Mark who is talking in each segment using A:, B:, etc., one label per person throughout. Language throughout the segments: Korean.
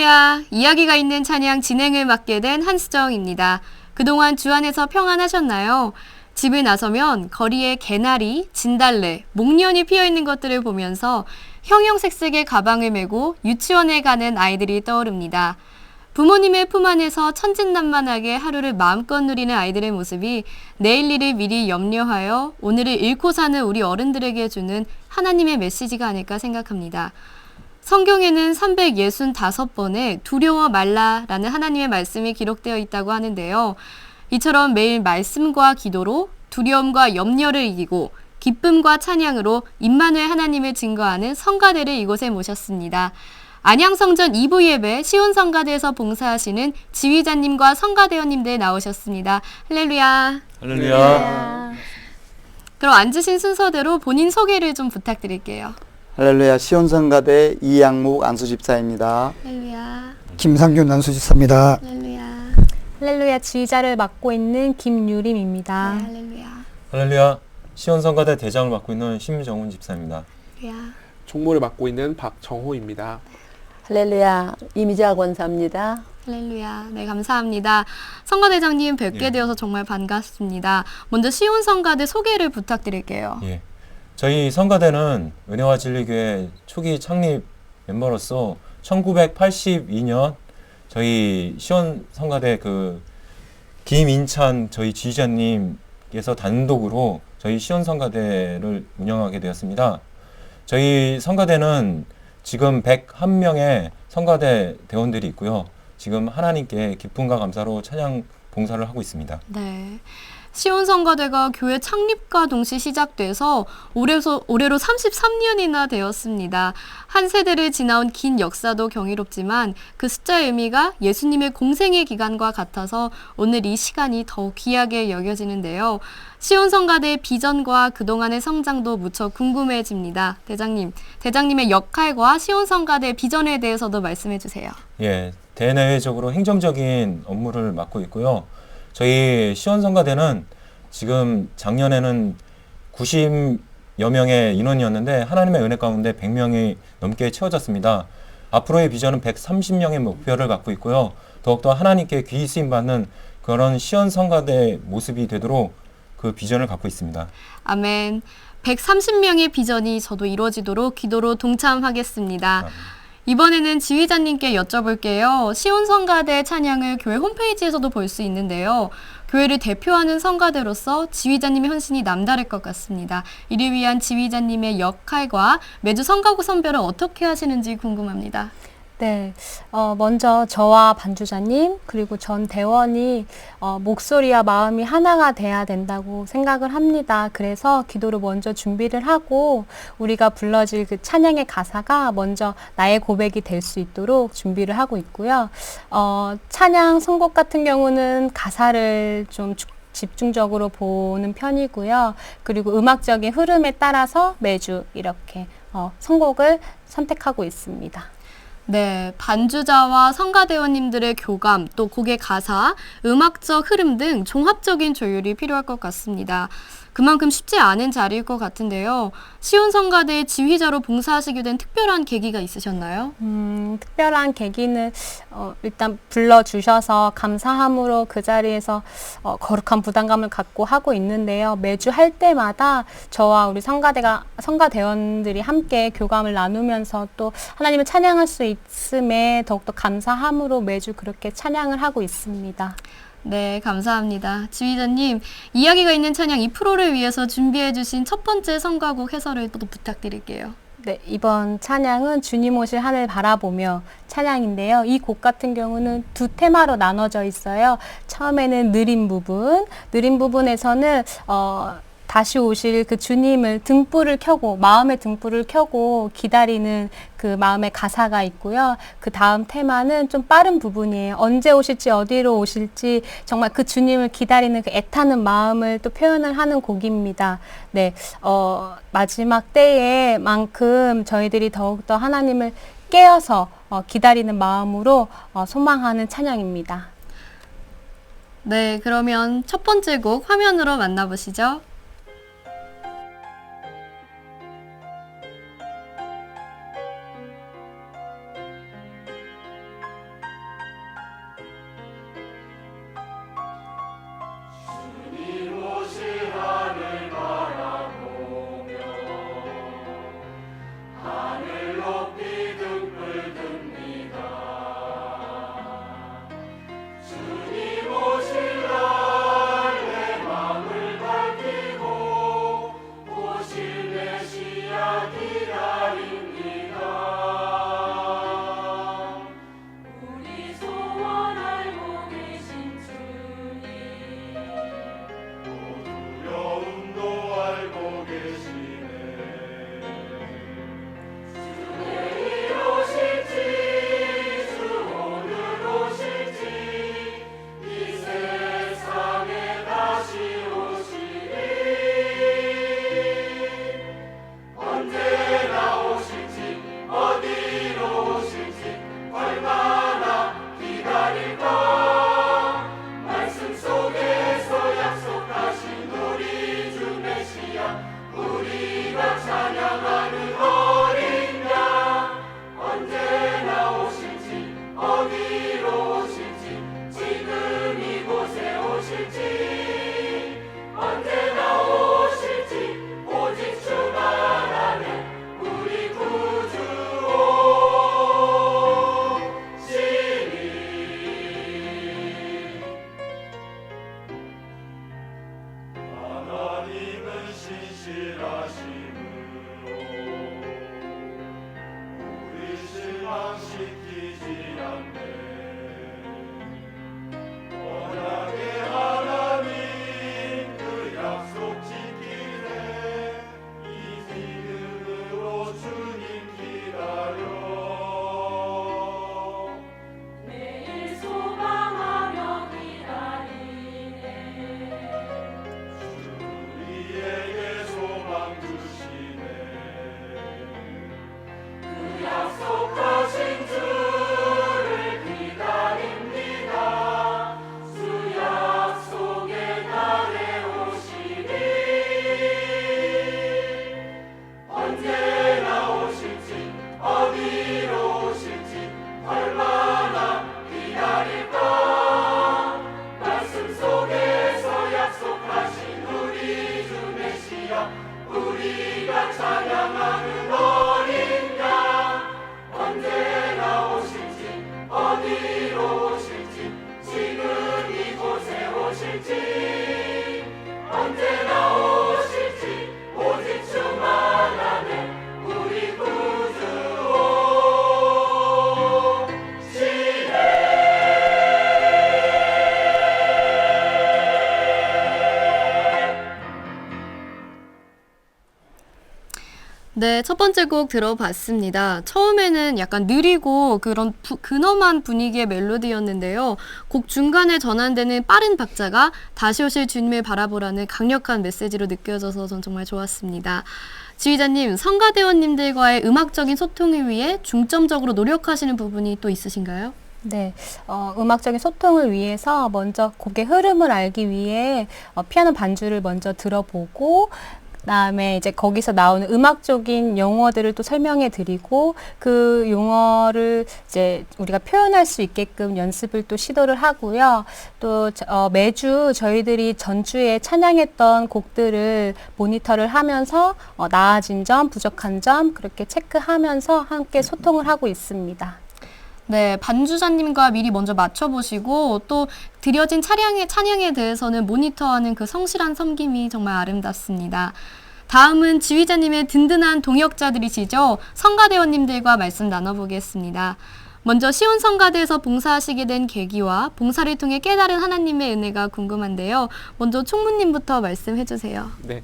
A: 할렐루야! 이야기가 있는 찬양 진행을 맡게 된 한수정입니다. 그동안 주 안에서 평안하셨나요? 집을 나서면 거리에 개나리, 진달래, 목련이 피어있는 것들을 보면서 형형색색의 가방을 메고 유치원에 가는 아이들이 떠오릅니다. 부모님의 품 안에서 천진난만하게 하루를 마음껏 누리는 아이들의 모습이 내일 일을 미리 염려하여 오늘을 잃고 사는 우리 어른들에게 주는 하나님의 메시지가 아닐까 생각합니다. 성경에는 365번의 두려워 말라라는 하나님의 말씀이 기록되어 있다고 하는데요. 이처럼 매일 말씀과 기도로 두려움과 염려를 이기고 기쁨과 찬양으로 임마누엘 하나님을 증거하는 성가대를 이곳에 모셨습니다. 안양성전 2부 예배 시온성가대에서 봉사하시는 지휘자님과 성가대원님들 나오셨습니다. 할렐루야.
B: 할렐루야.
A: 그럼 앉으신 순서대로 본인 소개를 좀 부탁드릴게요.
C: 할렐루야. 시온성가대 이양묵 안수집사입니다.
A: 할렐루야.
D: 김상균 안수집사입니다.
A: 할렐루야.
E: 할렐루야. 지휘자를 맡고 있는 김유림입니다.
A: 네, 할렐루야.
B: 할렐루야. 시온성가대 대장을 맡고 있는 심정훈 집사입니다.
A: 할렐루야.
F: 총무를 맡고 있는 박정호입니다.
G: 할렐루야. 이미자 권사입니다.
A: 할렐루야. 네, 감사합니다. 성가대장님 뵙게 되어서 정말 반갑습니다. 먼저 시온성가대 소개를 부탁드릴게요.
B: 예. 저희 성가대는 은혜와 진리교회 초기 창립 멤버로서 1982년 저희 시온성가대 김인찬 저희 지휘자님께서 단독으로 저희 시온성가대를 운영하게 되었습니다. 저희 성가대는 지금 101명의 성가대 대원들이 있고요. 지금 하나님께 기쁨과 감사로 찬양 봉사를 하고 있습니다.
A: 네. 시온성가대가 교회 창립과 동시 시작돼서 올해로 33년이나 되었습니다. 한 세대를 지나온 긴 역사도 경이롭지만 그 숫자의 의미가 예수님의 공생의 기간과 같아서 오늘 이 시간이 더욱 귀하게 여겨지는데요. 시온성가대의 비전과 그동안의 성장도 무척 궁금해집니다. 대장님의 역할과 시온성가대의 비전에 대해서도 말씀해 주세요.
B: 예, 대내외적으로 행정적인 업무를 맡고 있고요. 저희 시온성가대는 지금 작년에는 90여 명의 인원이었는데 하나님의 은혜 가운데 100명이 넘게 채워졌습니다. 앞으로의 비전은 130명의 목표를 갖고 있고요. 더욱더 하나님께 귀히 쓰임받는 그런 시온성가대 모습이 되도록 그 비전을 갖고 있습니다.
A: 아멘. 130명의 비전이 저도 이루어지도록 기도로 동참하겠습니다.
B: 아멘.
A: 이번에는 지휘자님께 여쭤볼게요. 시온성가대 찬양을 교회 홈페이지에서도 볼 수 있는데요. 교회를 대표하는 성가대로서 지휘자님의 헌신이 남다를 것 같습니다. 이를 위한 지휘자님의 역할과 매주 성가구 선별을 어떻게 하시는지 궁금합니다.
E: 네, 먼저 저와 반주자님 그리고 전 대원이 목소리와 마음이 하나가 돼야 된다고 생각을 합니다. 그래서 기도로 먼저 준비를 하고 우리가 불러질 그 찬양의 가사가 먼저 나의 고백이 될 수 있도록 준비를 하고 있고요. 찬양 선곡 같은 경우는 가사를 좀 집중적으로 보는 편이고요. 그리고 음악적인 흐름에 따라서 매주 이렇게 선곡을 선택하고 있습니다.
A: 네, 반주자와 성가대원님들의 교감, 또 곡의 가사, 음악적 흐름 등 종합적인 조율이 필요할 것 같습니다. 그만큼 쉽지 않은 자리일 것 같은데요. 시온성가대의 지휘자로 봉사하시게 된 특별한 계기가 있으셨나요?
E: 특별한 계기는 일단 불러주셔서 감사함으로 그 자리에서 거룩한 부담감을 갖고 하고 있는데요. 매주 할 때마다 저와 우리 성가대원들이 함께 교감을 나누면서 또 하나님을 찬양할 수 있음에 더욱더 감사함으로 매주 그렇게 찬양을 하고 있습니다.
A: 네, 감사합니다. 지휘자님, 이야기가 있는 찬양 이 프로를 위해서 준비해 주신 첫 번째 성가곡 해설을 또 부탁드릴게요.
E: 네, 이번 찬양은 주님 오실 하늘 바라보며 찬양인데요. 이 곡 같은 경우는 두 테마로 나눠져 있어요. 처음에는 느린 부분에서는 다시 오실 그 주님을 마음의 등불을 켜고 기다리는 그 마음의 가사가 있고요. 그 다음 테마는 좀 빠른 부분이에요. 언제 오실지 어디로 오실지 정말 그 주님을 기다리는 그 애타는 마음을 또 표현을 하는 곡입니다. 네, 마지막 때에만큼 저희들이 더욱더 하나님을 깨어서 기다리는 마음으로 소망하는 찬양입니다.
A: 네, 그러면 첫 번째 곡 화면으로 만나보시죠. 네, 첫 번째 곡 들어봤습니다. 처음에는 약간 느리고 그런 근엄한 분위기의 멜로디였는데요. 곡 중간에 전환되는 빠른 박자가 다시 오실 주님을 바라보라는 강력한 메시지로 느껴져서 전 정말 좋았습니다. 지휘자님, 성가대원님들과의 음악적인 소통을 위해 중점적으로 노력하시는 부분이 또 있으신가요?
E: 네, 음악적인 소통을 위해서 먼저 곡의 흐름을 알기 위해 피아노 반주를 먼저 들어보고 그다음에 이제 거기서 나오는 음악적인 용어들을 또 설명해 드리고 그 용어를 이제 우리가 표현할 수 있게끔 연습을 또 시도를 하고요. 또 매주 저희들이 전주에 찬양했던 곡들을 모니터를 하면서 나아진 점, 부족한 점 그렇게 체크하면서 함께 소통을 하고 있습니다.
A: 네, 반주자님과 미리 먼저 맞춰보시고 또 드려진 찬양에 대해서는 모니터하는 그 성실한 섬김이 정말 아름답습니다. 다음은 지휘자님의 든든한 동역자들이시죠. 성가대원님들과 말씀 나눠보겠습니다. 먼저 시온 성가대에서 봉사하시게 된 계기와 봉사를 통해 깨달은 하나님의 은혜가 궁금한데요. 먼저 총무님부터 말씀해 주세요.
F: 네,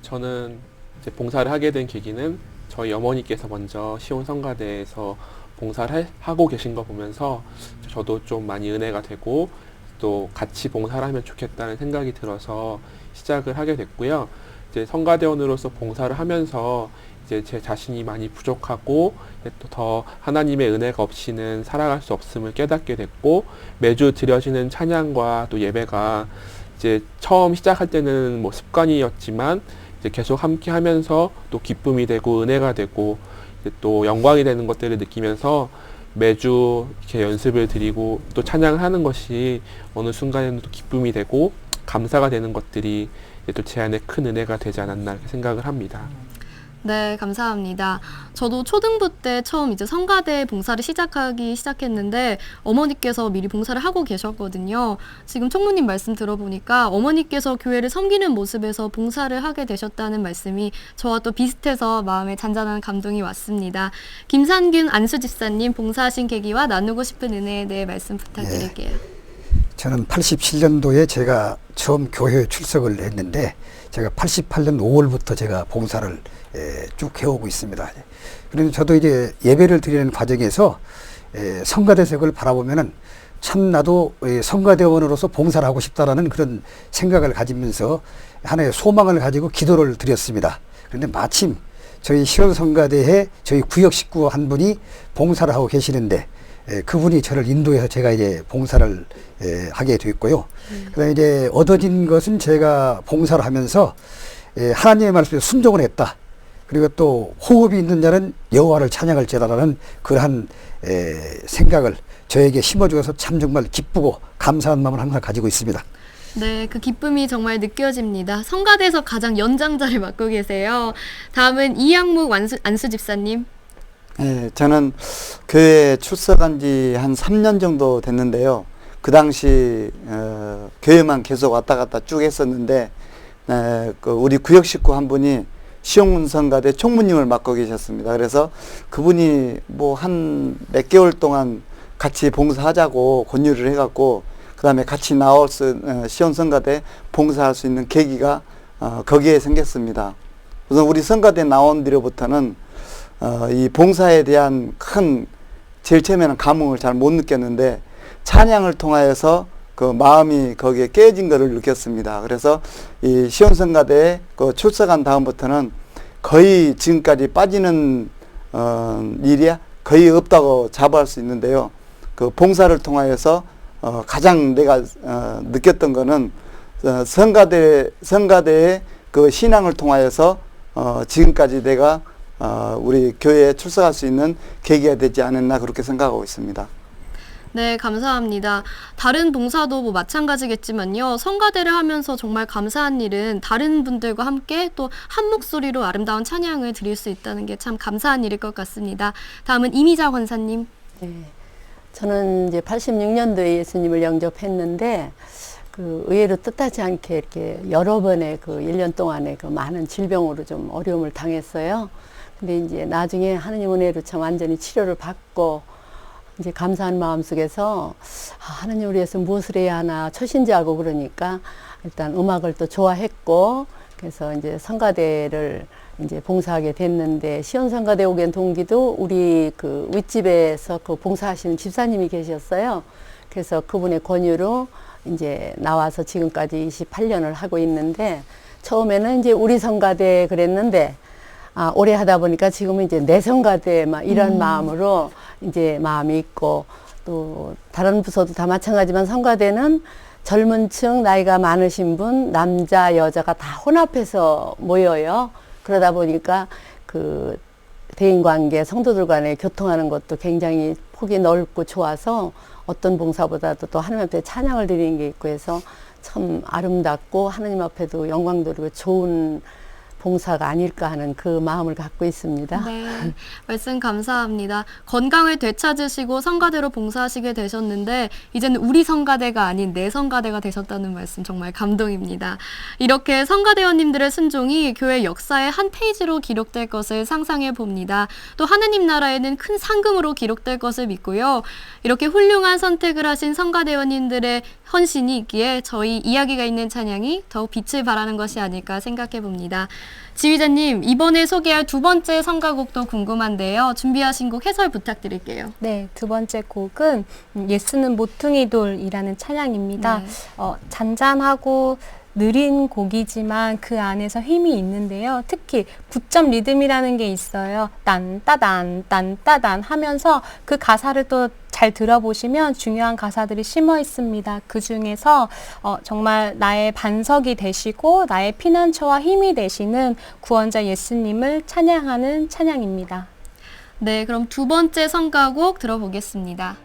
F: 저는 이제 봉사를 하게 된 계기는 저희 어머니께서 먼저 시온 성가대에서 봉사를 하고 계신 거 보면서 저도 좀 많이 은혜가 되고 또 같이 봉사를 하면 좋겠다는 생각이 들어서 시작을 하게 됐고요. 이제 성가대원으로서 봉사를 하면서 이제 제 자신이 많이 부족하고 또 더 하나님의 은혜가 없이는 살아갈 수 없음을 깨닫게 됐고 매주 드려지는 찬양과 또 예배가 이제 처음 시작할 때는 뭐 습관이었지만 이제 계속 함께 하면서 또 기쁨이 되고 은혜가 되고 또 영광이 되는 것들을 느끼면서 매주 이렇게 연습을 드리고 또 찬양을 하는 것이 어느 순간에는 또 기쁨이 되고 감사가 되는 것들이 또 제 안에 큰 은혜가 되지 않았나 이렇게 생각을 합니다.
A: 네, 감사합니다. 저도 초등부 때 처음 이제 성가대 봉사를 시작했는데 어머니께서 미리 봉사를 하고 계셨거든요. 지금 총무님 말씀 들어보니까 어머니께서 교회를 섬기는 모습에서 봉사를 하게 되셨다는 말씀이 저와 또 비슷해서 마음에 잔잔한 감동이 왔습니다. 김산균 안수집사님 봉사하신 계기와 나누고 싶은 은혜에 대해 말씀 부탁드릴게요.
D: 저는 87년도에 제가 처음 교회에 출석을 했는데 제가 88년 5월부터 제가 봉사를 쭉 해오고 있습니다. 그래서 저도 이제 예배를 드리는 과정에서 성가대석을 바라보면은 참 나도 성가대원으로서 봉사를 하고 싶다라는 그런 생각을 가지면서 하나의 소망을 가지고 기도를 드렸습니다. 그런데 마침 저희 시온 성가대에 저희 구역 식구 한 분이 봉사를 하고 계시는데 그분이 저를 인도해서 제가 이제 봉사를 하게 됐고요. 그다음에 이제 얻어진 것은 제가 봉사를 하면서 하나님의 말씀에 순종을 했다. 그리고 또 호흡이 있는 자는 여호와를 찬양할지라라는 그러한 생각을 저에게 심어주어서 참 정말 기쁘고 감사한 마음을 항상 가지고 있습니다.
A: 네, 그 기쁨이 정말 느껴집니다. 성가대에서 가장 연장자를 맡고 계세요. 다음은 이양묵 안수 집사님.
C: 네, 저는 교회에 출석한 지 한 3년 정도 됐는데요. 그 당시 교회만 계속 왔다 갔다 쭉 했었는데 우리 구역 식구 한 분이 시온 성가대 총무님을 맡고 계셨습니다. 그래서 그분이 뭐 한 몇 개월 동안 같이 봉사하자고 권유를 해갖고 그 다음에 같이 나올 시온 성가대 봉사할 수 있는 계기가 거기에 생겼습니다. 우선 우리 성가대 나온 뒤로부터는 이 봉사에 대한 큰 제일 처음에는 감흥을 잘 못 느꼈는데 찬양을 통하여서 그 마음이 거기에 깨진 것을 느꼈습니다. 그래서 이 시온 성가대에 그 출석한 다음부터는 거의 지금까지 빠지는 일이 거의 없다고 자부할 수 있는데요. 그 봉사를 통하여서 가장 내가 느꼈던 거는 성가대의 그 신앙을 통하여서 지금까지 내가 우리 교회에 출석할 수 있는 계기가 되지 않았나 그렇게 생각하고 있습니다.
A: 네, 감사합니다. 다른 봉사도 뭐 마찬가지겠지만요. 성가대를 하면서 정말 감사한 일은 다른 분들과 함께 또 한 목소리로 아름다운 찬양을 드릴 수 있다는 게 참 감사한 일일 것 같습니다. 다음은 이미자 권사님.
G: 네. 저는 이제 86년도에 예수님을 영접했는데 그 의외로 뜻하지 않게 이렇게 여러 번의 그 1년 동안에 그 많은 질병으로 좀 어려움을 당했어요. 근데 이제 나중에 하느님 은혜로 참 완전히 치료를 받고 이제 감사한 마음 속에서 하느님을 위해서 무엇을 해야 하나 처신자하고 그러니까 일단 음악을 또 좋아했고 그래서 이제 성가대를 이제 봉사하게 됐는데 시온성가대 오게 된 동기도 우리 그 윗집에서 그 봉사하시는 집사님이 계셨어요. 그래서 그분의 권유로 이제 나와서 지금까지 28년을 하고 있는데 처음에는 이제 우리 성가대 그랬는데 오래 하다 보니까 지금은 이제 내 성가대 막 이런 마음으로 이제 마음이 있고 또 다른 부서도 다 마찬가지지만 성가대는 젊은 층 나이가 많으신 분 남자 여자가 다 혼합해서 모여요. 그러다 보니까 그 대인관계 성도들 간에 교통하는 것도 굉장히 폭이 넓고 좋아서 어떤 봉사보다도 또 하나님 앞에 찬양을 드리는 게 있고 해서 참 아름답고 하나님 앞에도 영광 돌리고 좋은 봉사가 아닐까 하는 그 마음을 갖고 있습니다.
A: 네, 말씀 감사합니다. 건강을 되찾으시고 성가대로 봉사하시게 되셨는데 이제는 우리 성가대가 아닌 내 성가대가 되셨다는 말씀 정말 감동입니다. 이렇게 성가대원님들의 순종이 교회 역사의 한 페이지로 기록될 것을 상상해 봅니다. 또 하느님 나라에는 큰 상금으로 기록될 것을 믿고요. 이렇게 훌륭한 선택을 하신 성가대원님들의 헌신이 있기에 저희 이야기가 있는 찬양이 더욱 빛을 발하는 것이 아닐까 생각해 봅니다. 지휘자님, 이번에 소개할 두 번째 성가곡도 궁금한데요. 준비하신 곡 해설 부탁드릴게요.
E: 네, 두 번째 곡은 예수는 모퉁이 돌이라는 찬양입니다.
A: 네.
E: 잔잔하고 느린 곡이지만 그 안에서 힘이 있는데요. 특히 9점 리듬이라는 게 있어요. 딴따단 딴따단 하면서 그 가사를 또 잘 들어보시면 중요한 가사들이 심어 있습니다. 그 중에서 정말 나의 반석이 되시고 나의 피난처와 힘이 되시는 구원자 예수님을 찬양하는 찬양입니다.
A: 네, 그럼 두 번째 성가곡 들어보겠습니다.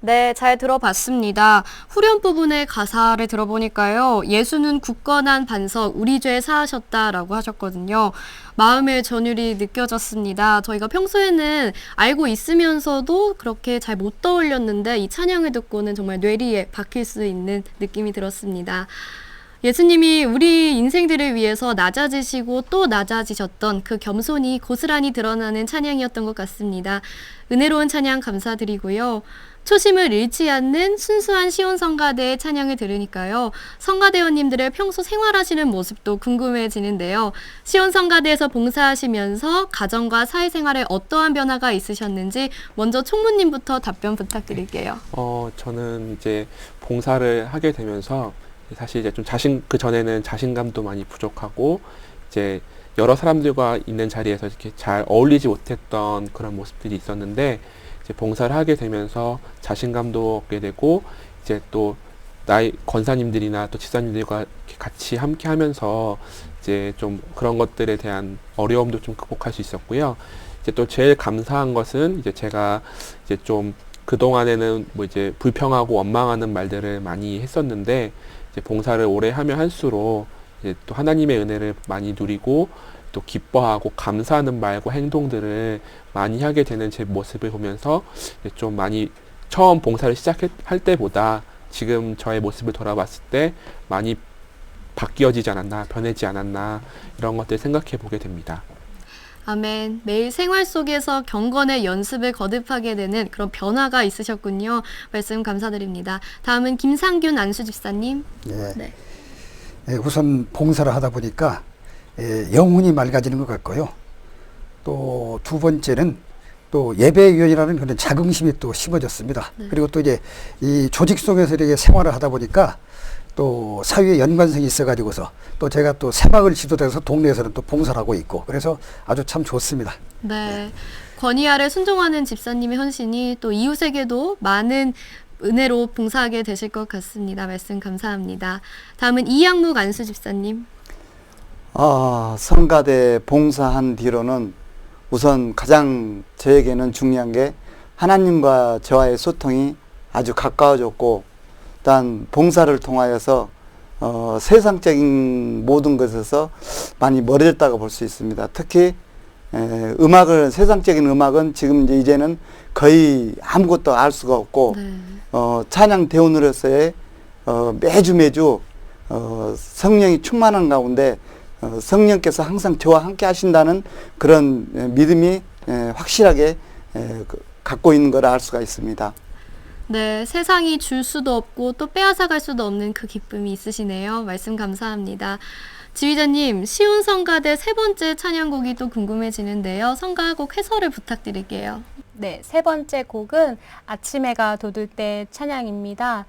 A: 네, 잘 들어봤습니다. 후렴 부분의 가사를 들어보니까요. 예수는 굳건한 반석, 우리 죄 사하셨다라고 하셨거든요. 마음의 전율이 느껴졌습니다. 저희가 평소에는 알고 있으면서도 그렇게 잘 못 떠올렸는데 이 찬양을 듣고는 정말 뇌리에 박힐 수 있는 느낌이 들었습니다. 예수님이 우리 인생들을 위해서 낮아지시고 또 낮아지셨던 그 겸손이 고스란히 드러나는 찬양이었던 것 같습니다. 은혜로운 찬양 감사드리고요. 초심을 잃지 않는 순수한 시온성가대의 찬양을 들으니까요. 성가대원님들의 평소 생활하시는 모습도 궁금해지는데요. 시온성가대에서 봉사하시면서 가정과 사회생활에 어떠한 변화가 있으셨는지 먼저 총무님부터 답변 부탁드릴게요.
F: 저는 이제 봉사를 하게 되면서 사실 이제 좀 그 전에는 자신감도 많이 부족하고 이제 여러 사람들과 있는 자리에서 이렇게 잘 어울리지 못했던 그런 모습들이 있었는데 이제 봉사를 하게 되면서 자신감도 얻게 되고 이제 또 나이 권사님들이나 또 집사님들과 이렇게 같이 함께 하면서 이제 좀 그런 것들에 대한 어려움도 좀 극복할 수 있었고요. 이제 또 제일 감사한 것은 이제 제가 이제 좀 그동안에는 뭐 이제 불평하고 원망하는 말들을 많이 했었는데 이제 봉사를 오래 하면 할수록 이제 또 하나님의 은혜를 많이 누리고 또 기뻐하고 감사하는 말과 행동들을 많이 하게 되는 제 모습을 보면서 이제 좀 많이 처음 봉사를 시작할 때보다 지금 저의 모습을 돌아봤을 때 많이 바뀌어지지 않았나, 변하지 않았나 이런 것들 생각해 보게 됩니다.
A: 아멘. 매일 생활 속에서 경건의 연습을 거듭하게 되는 그런 변화가 있으셨군요. 말씀 감사드립니다. 다음은 김상균 안수집사님.
D: 네. 우선 봉사를 하다 보니까 영혼이 맑아지는 것 같고요. 또 두 번째는 또 예배위원이라는 그런 자긍심이 또 심어졌습니다.
A: 네.
D: 그리고 또 이제 이 조직 속에서 이렇게 생활을 하다 보니까 또 사회에 연관성이 있어가지고서 또 제가 또 새마을 지도자에서 동네에서는 또 봉사를 하고 있고 그래서 아주 참 좋습니다.
A: 네. 권위 아래 순종하는 집사님의 헌신이 또 이웃에게도 많은 은혜로 봉사하게 되실 것 같습니다. 말씀 감사합니다. 다음은 이양묵 안수 집사님.
C: 성가대 봉사한 뒤로는 우선 가장 저에게는 중요한 게 하나님과 저와의 소통이 아주 가까워졌고 일단 봉사를 통하여서 세상적인 모든 것에서 많이 멀어졌다고 볼 수 있습니다. 특히 세상적인 음악은 지금 이제는 거의 아무것도 알 수가 없고
A: 네.
C: 찬양 대원으로서의 매주 성령이 충만한 가운데 성령께서 항상 저와 함께 하신다는 그런 믿음이 확실하게 갖고 있는 걸 알 수가 있습니다.
A: 네, 세상이 줄 수도 없고 또 빼앗아갈 수도 없는 그 기쁨이 있으시네요. 말씀 감사합니다. 지휘자님, 시온성가대 세 번째 찬양곡이 또 궁금해지는데요. 성가곡 해설을 부탁드릴게요.
E: 네, 세 번째 곡은 아침 해가 돋을 때 찬양입니다.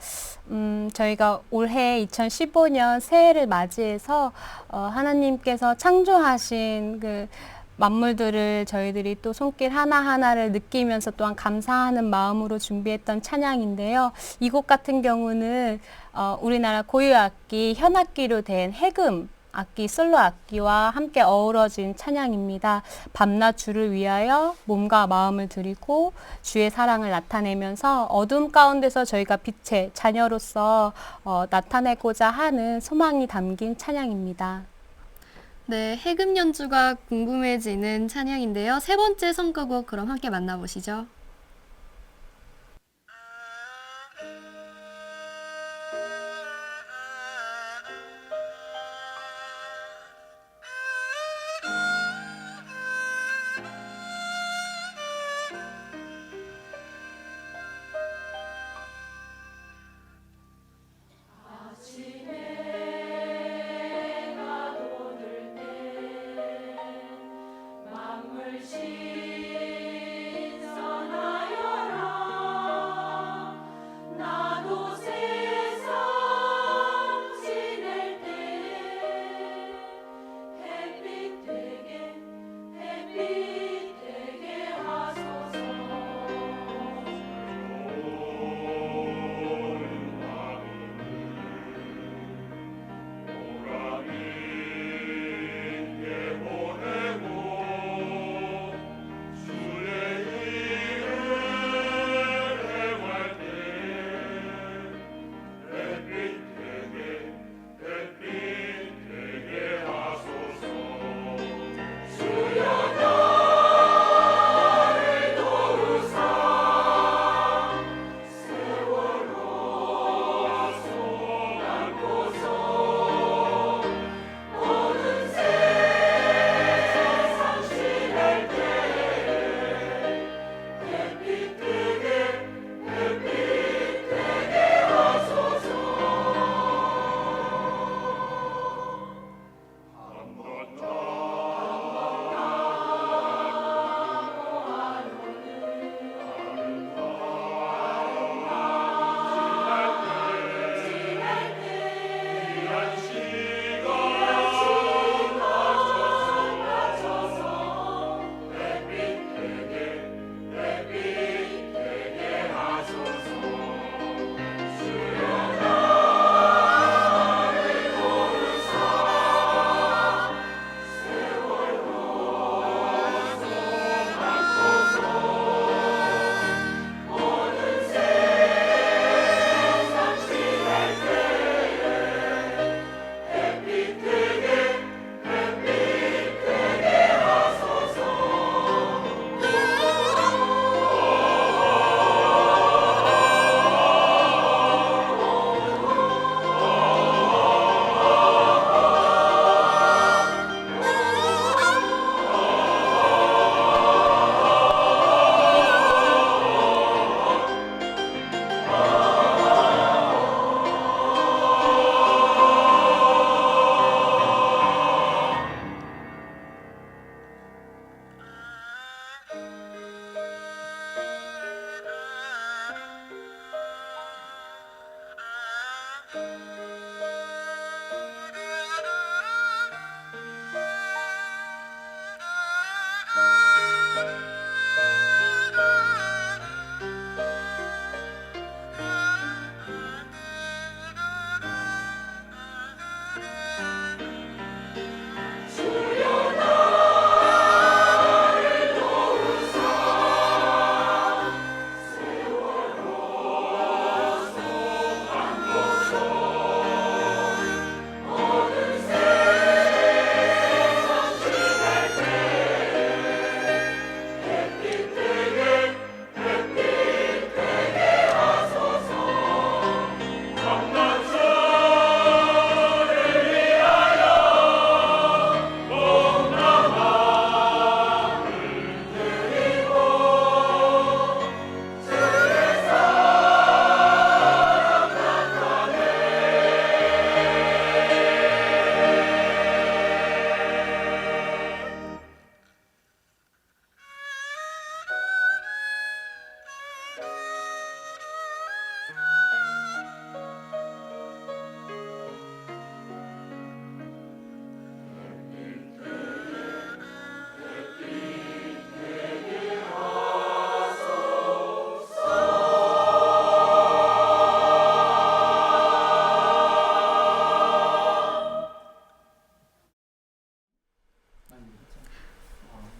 E: 저희가 올해 2015년 새해를 맞이해서 하나님께서 창조하신 그 만물들을 저희들이 또 손길 하나하나를 느끼면서 또한 감사하는 마음으로 준비했던 찬양인데요. 이 곡 같은 경우는 우리나라 고유 악기, 현악기로 된 해금 악기, 솔로 악기와 함께 어우러진 찬양입니다. 밤낮 주를 위하여 몸과 마음을 드리고 주의 사랑을 나타내면서 어둠 가운데서 저희가 빛의 자녀로서 나타내고자 하는 소망이 담긴 찬양입니다.
A: 네, 해금 연주가 궁금해지는 찬양인데요. 세 번째 성가곡 그럼 함께 만나보시죠.
H: 신선한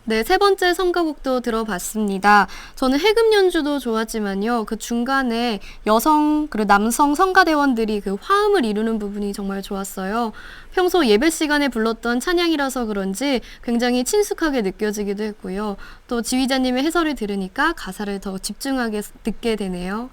A: 네, 세 번째 성가곡도 들어봤습니다. 저는 해금 연주도 좋았지만요. 그 중간에 여성 그리고 남성 성가대원들이 그 화음을 이루는 부분이 정말 좋았어요. 평소 예배 시간에 불렀던 찬양이라서 그런지 굉장히 친숙하게 느껴지기도 했고요. 또 지휘자님의 해설을 들으니까 가사를 더 집중하게 듣게 되네요.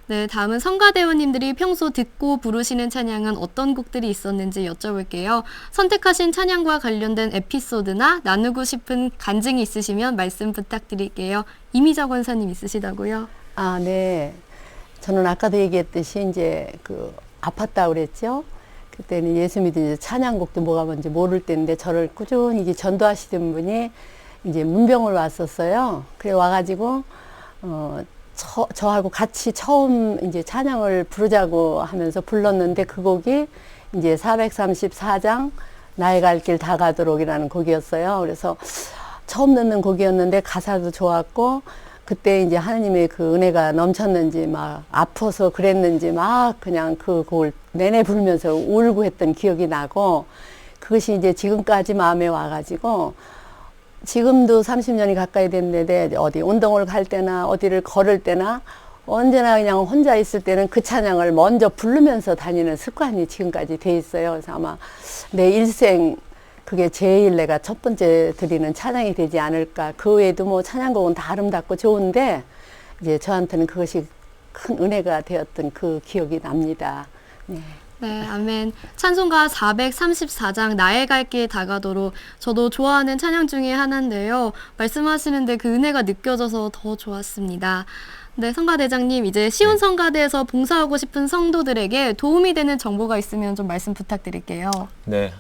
A: 네, 다음은 성가대원님들이 평소 듣고 부르시는 찬양은 어떤 곡들이 있었는지 여쭤볼게요. 선택하신 찬양과 관련된 에피소드나 나누고 싶은 간증이 있으시면 말씀 부탁드릴게요. 이미자 권사님 있으시다고요?
G: 아, 네. 저는 아까도 얘기했듯이 이제 그 아팠다고 그랬죠. 그때는 예수 믿은 이제 찬양곡도 뭐가 뭔지 모를 때인데 저를 꾸준히 이제 전도하시던 분이 이제 문병을 왔었어요. 그래 와가지고 저하고 같이 처음 이제 찬양을 부르자고 하면서 불렀는데 그 곡이 이제 434장 나의 갈 길 다 가도록이라는 곡이었어요. 그래서 처음 듣는 곡이었는데 가사도 좋았고 그때 이제 하나님의 그 은혜가 넘쳤는지 막 아파서 그랬는지 막 그냥 그 곡을 내내 부르면서 울고 했던 기억이 나고 그것이 이제 지금까지 마음에 와가지고 지금도 30년이 가까이 됐는데 어디 운동을 갈 때나 어디를 걸을 때나 언제나 그냥 혼자 있을 때는 그 찬양을 먼저 부르면서 다니는 습관이 지금까지 돼 있어요. 그래서 아마 내 일생 그게 제일 내가 첫 번째 드리는 찬양이 되지 않을까. 그 외에도 뭐 찬양곡은 다 아름답고 좋은데 이제 저한테는 그것이 큰 은혜가 되었던 그 기억이 납니다. 네.
A: 네, 아멘. 찬송가 434장 나의 갈 길 다가도록 저도 좋아하는 찬양 중에 하나인데요. 말씀하시는데 그 은혜가 느껴져서 더 좋았습니다. 네, 성가대장님 이제 시온 성가대에서 봉사하고 싶은 성도들에게 도움이 되는 정보가 있으면 좀 말씀 부탁드릴게요.
B: 네,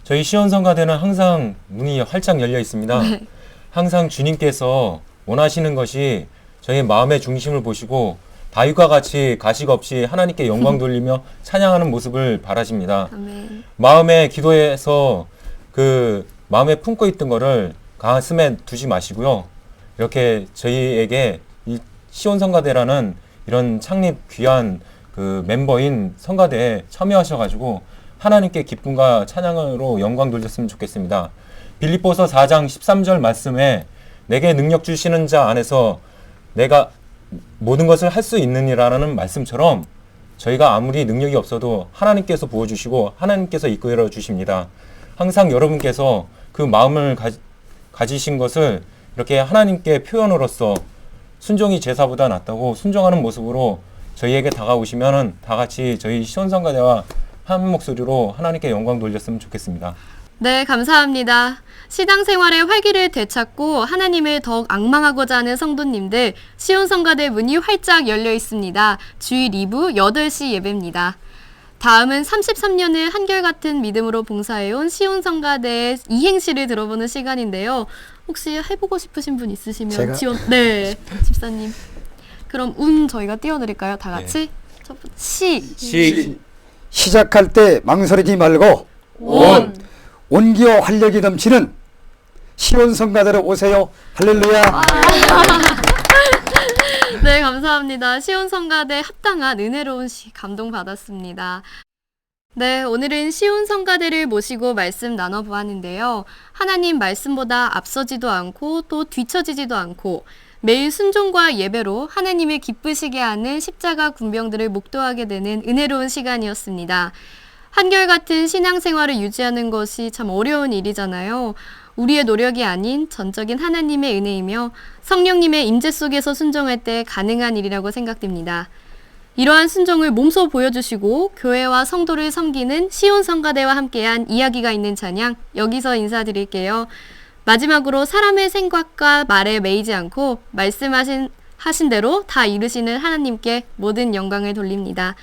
B: 저희 시온 성가대는 항상 문이 활짝 열려 있습니다.
A: 네.
B: 항상 주님께서 원하시는 것이 저희 마음의 중심을 보시고 다윗과 같이 가식 없이 하나님께 영광 돌리며 찬양하는 모습을 바라십니다.
A: 아멘.
B: 마음에 기도해서 그 마음에 품고 있던 거를 가슴에 두지 마시고요. 이렇게 저희에게 이 시온 성가대라는 이런 창립 귀한 그 멤버인 성가대에 참여하셔가지고 하나님께 기쁨과 찬양으로 영광 돌렸으면 좋겠습니다. 빌립보서 4장 13절 말씀에 내게 능력 주시는 자 안에서 내가 모든 것을 할 수 있느니라는 말씀처럼 저희가 아무리 능력이 없어도 하나님께서 부어주시고 하나님께서 이끌어 주십니다. 항상 여러분께서 그 마음을 가지신 것을 이렇게 하나님께 표현으로써 순종이 제사보다 낫다고 순종하는 모습으로 저희에게 다가오시면은 다 같이 저희 시온 성가대와 한 목소리로 하나님께 영광 돌렸으면 좋겠습니다.
A: 네, 감사합니다. 신앙생활의 활기를 되찾고 하나님을 더욱 앙망하고자 하는 성도님들, 시온 성가대 문이 활짝 열려 있습니다. 주일 2부 8시 예배입니다. 다음은 33년을 한결같은 믿음으로 봉사해온 시온 성가대의 이행시를 들어보는 시간인데요. 혹시 해보고 싶으신 분 있으시면
D: 제가?
A: 네, 집사님. 그럼 저희가 띄워드릴까요? 다 같이? 첫 번째 시.
D: 시작할 때 망설이지 말고 온기와 활력이 넘치는 시온 성가대로 오세요. 할렐루야.
A: 네, 감사합니다. 시온 성가대 합당한 은혜로운 시 감동받았습니다. 네, 오늘은 시온 성가대를 모시고 말씀 나눠보았는데요. 하나님 말씀보다 앞서지도 않고 또 뒤처지지도 않고 매일 순종과 예배로 하나님을 기쁘시게 하는 십자가 군병들을 목도하게 되는 은혜로운 시간이었습니다. 한결같은 신앙생활을 유지하는 것이 참 어려운 일이잖아요. 우리의 노력이 아닌 전적인 하나님의 은혜이며 성령님의 임재 속에서 순종할 때 가능한 일이라고 생각됩니다. 이러한 순종을 몸소 보여주시고 교회와 성도를 섬기는 시온 성가대와 함께한 이야기가 있는 찬양, 여기서 인사드릴게요. 마지막으로 사람의 생각과 말에 매이지 않고 말씀하신 대로 다 이루시는 하나님께 모든 영광을 돌립니다.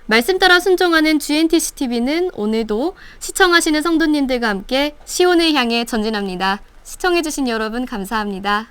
A: 말씀 따라 순종하는 GNTCTV는 오늘도 시청하시는 성도님들과 함께 시온을 향해 전진합니다. 시청해주신 여러분 감사합니다.